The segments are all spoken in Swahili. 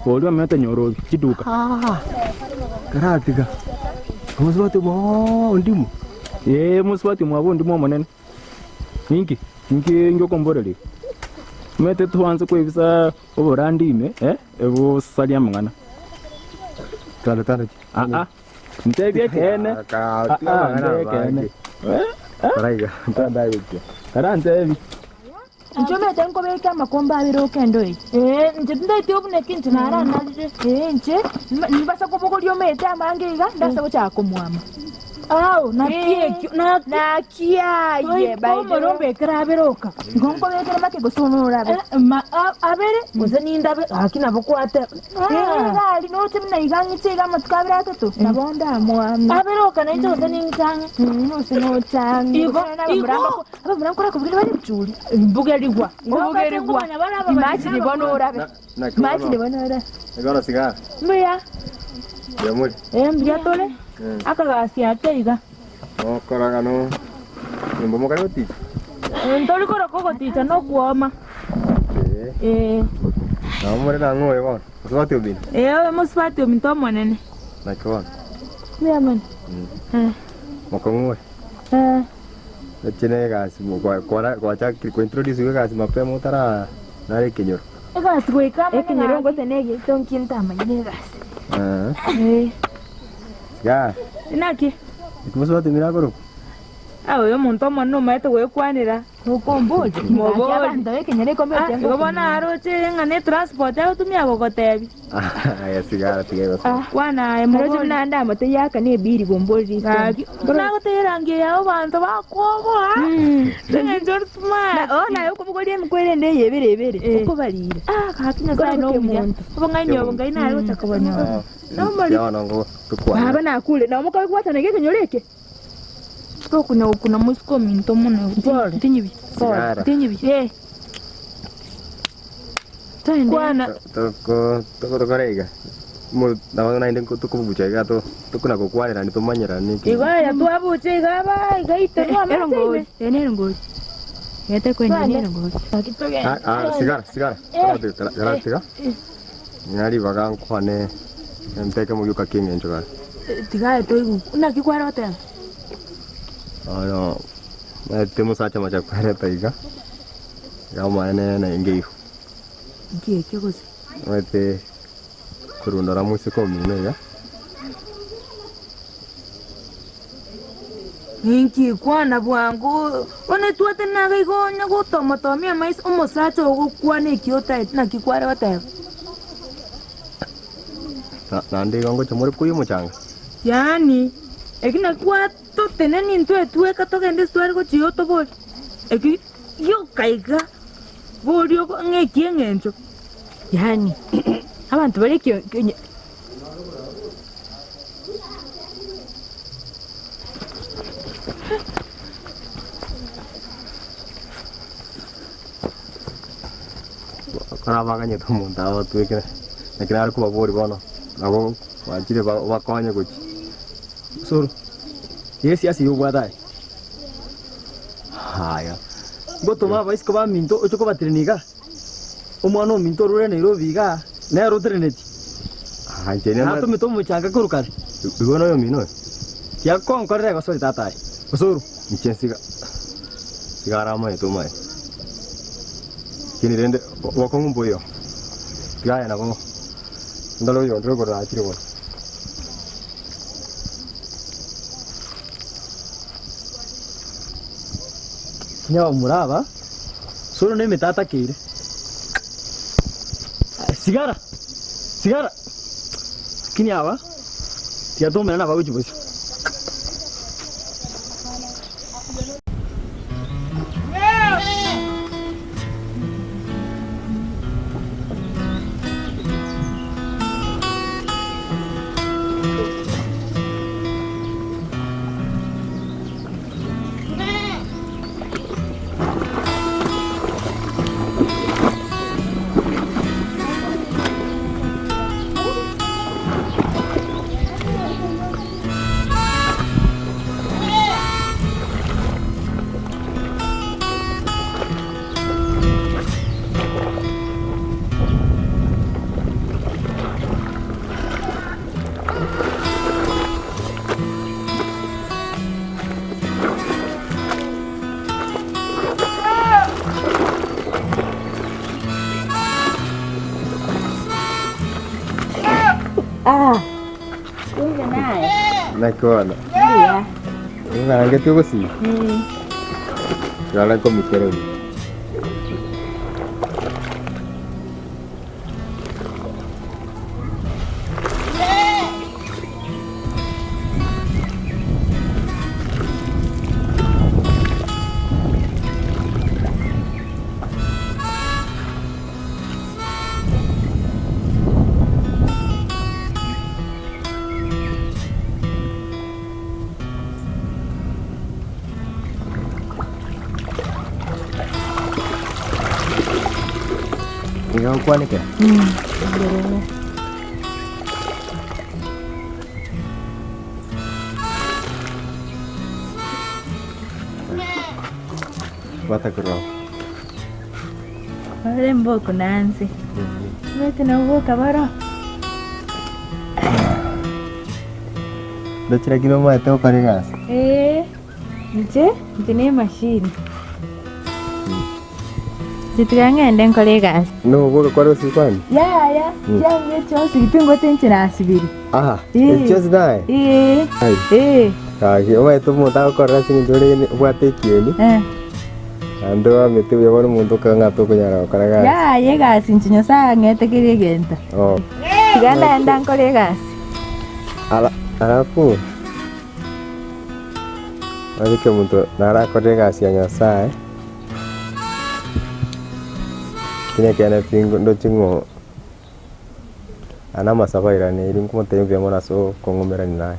Olwa mete nyoro kiduka. Karatika. Muswati mo ndimu. Muswati mo ndimu monene. Ninki ngokomborere. Mete tuanze kwivisa oborandime ebo salia mangana. Tale. Ntebye kene. Raiga, ntanda wiki. Karantebi. Njome tango beka makomba abiro kendo nje ndai obune kintu nara nalije nje nibasa kubogolyo mete amangiga ndasa gochako mwama awo na kiaye bai morombe kraberoka ngombo beka make gosonora abere uzaninda akina bokwate gali no timna igangitse gamatskabira toto nabonda mwama aberoka na ito uzaninga no sino tang igo abamura kora kubwira bari bicuri bugerigwa imachi ni bonora Agora sigara. Mbeya Yamuri. Mbeya tole akagasi ateiga Okora no Mbomo karo ti. Ntoli koro koko tita no kuoma Na umure na ngoe bon. Muswati obin. Muswati ominto monene Na kwa. Mbeya man Mokongoe. Chene gasi kwa cha introduce gasi mapema utara nare kenyoro. Gasi kweka kenyoro ngote nege tonkinta amanyine gasi. Ya. Inaki. Muswati milagro. Awo yo muntu mwana maete wekwanira ukomboje mobo ndawe kenyere kombe tengo ngobona aroche ngane transport ya utumia gogotebi Ya sigara tigego wana emoje mnanda amate yaka ne biri gombori na goterange ya bantu bakobo ngenjor smart ona yo kubugori mkwere nde yebere uko barira kakina za no muntu bonganyo bongaina ari gochakobanya no mari ya nango tukwa baba nakule na mukawe kwata nege kenyoreke kuna musiko minto mona tinyibi kwana toko reiga mu na inde tukubucha gato tukuna kokwarira ni tumanyira ni igaya tuabuche gaba gaite no amate enengo yete kwenda enengo sigara karatiga ngari bagang kwane nteke mu yuka kinge njoga tigaya toigu una kikwara wata no, temos acha macha kware taiga. Gama na ingeihu. Ngie gozi. Mete kurundora musiko mine ya. Ninki kwana bwangu one tuate na gaigonya gotomotomia mais omosacha ogokwane kiota na kikware wata. Na ndigo ngo chamuri kuyu muchanga. Yani ekina kwa to teneni ntwe tueka to gende stwari go chioto bol eki yo kaiga bolio ngeki ngenjo yani abantu bari kyo Kara baganye to monta o tueka na kirar ko bori bono ago wajire bakwanye gochi Osoro. Yes, yo guardai. Haya. Goto maba isko ba minto ochoko batreniga. Omwana minto rure Nairobi ga na rotreneti. Jene na to mito muchanga kurukar. Igono yo mino. Ya kon korre ga sori tatai. Osoro. Nchensiga. Sigara mai to mai. Kini rende wakongumbo yo. Gaya na bo. Ndalo yo ndro gora achiro bo. Nyawa muraba. Solo ne metata kire. Sigara. Kinyawa. Tia to mena ba uji bosi. Kumbe naye. Nakuona. Iya. Unangetio Gusii. Yala komikero. Ikaw kuan ka? Bata ko raw. Wale mboko nansi. Wete na uvoka baro. Dachira kino ma teo karigas. Nje ni machine. Zitugangende nkolegas. No, boka kwaro si kwani? Ya. Ya chose kipingo tenche na asibiri. Aha. Chose dai. Kaki oma eto mo ta ko rasi ni jore ni bwate kieni. Ando amete yabona muntu kanga to kunyara karagas. Ya yegas inchinyo sa ngete kirigenta. Tiganda enda nkolegas. Alafu wali Kemunto nara kolegas ya Nyasaye. Kine kene pingo ndo chingo ana masabaira ne irin kuma tayin biya mana so kongomera ni nae.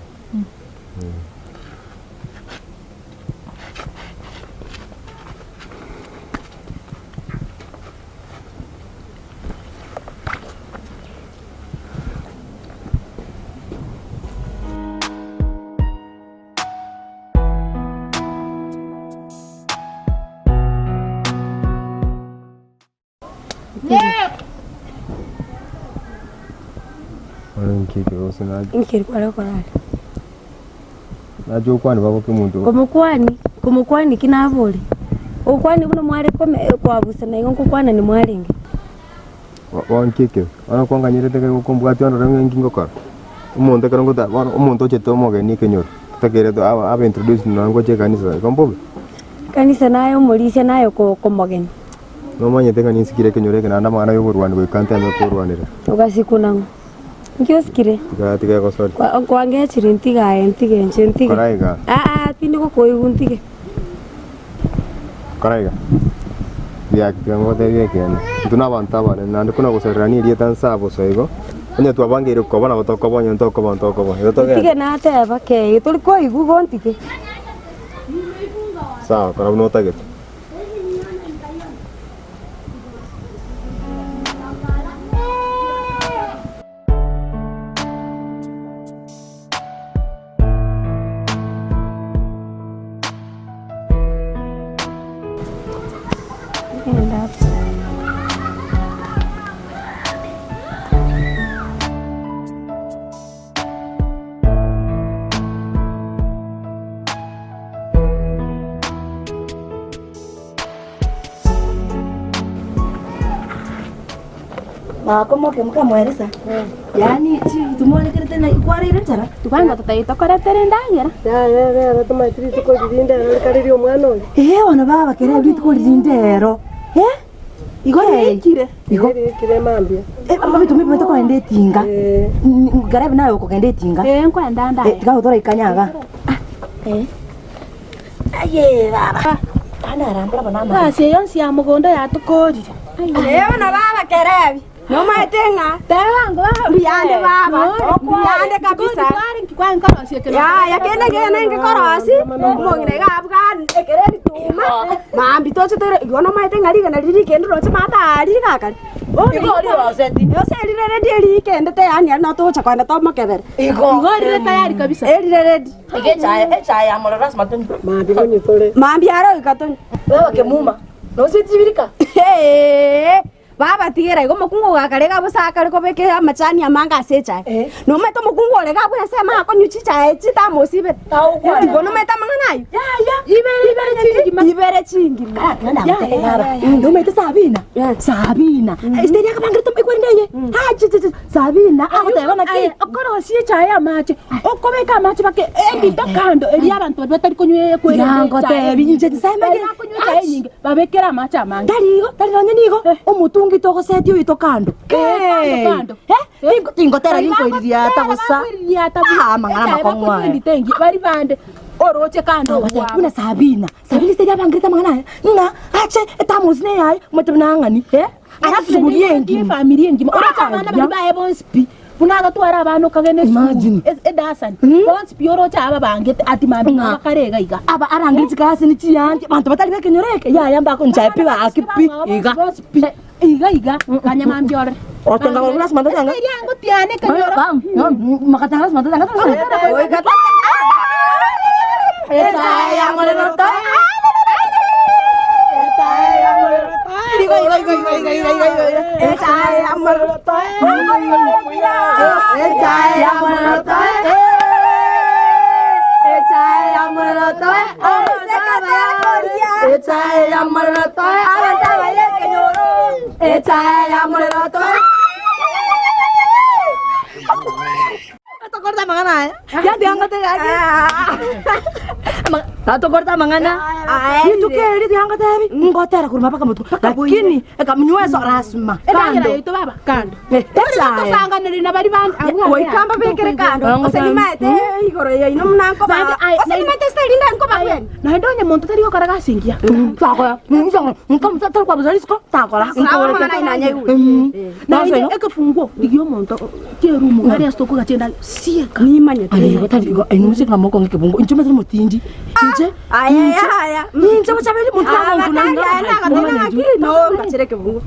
Nkiri kwa loko nani? Najua kwani babo Kemunto. Kumukwani kinavoli. Ukwani kuno mwari kwa busa na ingo kwana ni mwaringi. Wankike. Ana kwanga nyirete ko kumbwati ono rangi ngingokar. Umuntu karongo da umuntu cheto moge ni kenyor. Takere to aba introduce nango che kanisa. Kombo. Kanisa nayo mulise nayo ko mogen. No manye tenga ni sikire kenyor kana mana yo Rwanda we kanta me ko Rwanda. Ugasiku nango. Ngiyosikire. Tiga ko sori. Kwa ngechiri ntige. Karaiga. Pindi ko koyuntige. Karaiga. Ya kitango tege kene. Tunabanta bane nandi kuna gusarani rie tansa bosoigo. Onye twabangire ko bana batoko bonyo ntoko bontoko. Tige na teba ke tuli ko igugo ntige. Sawa, kana unota geto. Como que muka mweresa. Yani tumone kile tena ikwari ile tara. Tupanga tutaita kora terenda ngira. Ya tuma tiri tuko dinde na kariri omwana oli. Wana baba kere ndi tuko dindero. Igore kire. Kire mambia. Mama tumbe to kwende tinga. Garabi nayo ko kwende tinga. Nkwenda nda. Tikagutora ikanyaga. Aye baba. Ana rambura bana mama. Basi yonsi ya mugondo ya tukorire. Wana baba kerebi. No maetenga. Tewango Biande baba. Biande kabisa. Kwa nkorosi ekero. Ya kene nge korosi. Mongire gabwa ekereri tuma. Mambi toche tere igona maetenga liga na liri kendo roche mata ari kaka. Igori roseti. Yose liri ready kende te yani na tocha kwanda to makebere. Igori tayari kabisa. Ready. Echaya amoloras matoni. Mambi konyo tole. Mambi aro ikatoni. Wewe Kemuma. No sitibirika. baba tigera igo mukungu gakarega busaka riko beke amachani amanga secha no meto mukungu olega buna sema akonyu chicha chita mosibe igo no meta manganayo ibere chingi no meta sabina isteria kabangirito ikwendeye sabina akutebona ki okoro sicha ya mache okobeka mache bake ebito kando eri abantu batari konywe kwera ngotebi nje tsema kunywa nyingi babekera mache amanga tarigo nigo umutungi toko setio ito kando kando tingotera linkoiria tagosa mangana makongwa nditengi bari bande oroche kando kuna sabina seria bangrita mangana nga ache etamuzne yayi mutunangani arafu suguliengi familia ngi orocha bana babaye bonspi punaga twara abantu kagene edasan bonspi orocha aba bangete ati mabi bakarega iga aba arangiti kasi ni chiyanje bantu batali bekenyoreke yamba ko njapi ba akipi iga kanya mambiore otenga ngula smanda tanga yango tiane kanyora makatanga smanda tanga oi kata yang oleh roto Corta mangana ya diangkat lagi tato corta mangana itu ke diangkat lagi ngotera kurma apa kamu tuh lakini kamu nyuwe sok rasma kando itu baba kando saya sangka dari nabadi band woi kamba bekere kando oseni mate igoro ya ino mnanko ba oseni mate steli ndanko ba na ndonya monto tari okara gasingia tako ya ngom tato kwa buzali sko tako la sawa mangana inanya yu na ine ekafungo digio monto kerumu ngari astoko gachenda sieka ni manya tari tarigo musik ngamoko ngekebungo inchuma tari mutindi inche aya inche bachabeli muntu nanga kunanga no kachireke bungo